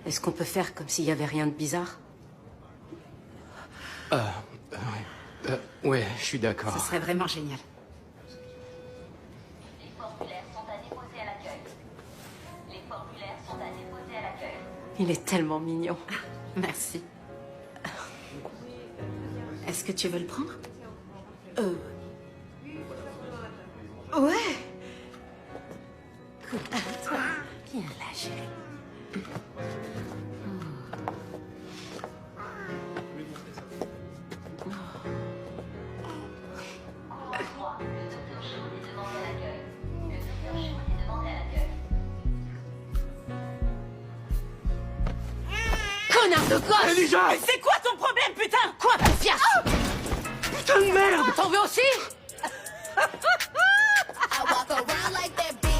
Est-ce qu'on peut faire comme s'il y avait rien de bizarre? Ouais, je suis d'accord. Ce serait vraiment génial. Les formulaires sont à déposer à l'accueil. Les formulaires sont à déposer à l'accueil. Il est tellement mignon. Merci. Est-ce que tu veux le prendre? Ouais. Viens là, chérie. Le docteur Shaw est demandé à l'accueil. Le docteur Shaw est demandé à l'accueil. Connard de gosse! Elijah! C'est quoi ton problème, putain? Quoi, fiasse? Putain de merde! T'en veux aussi? I walk around like that bitch.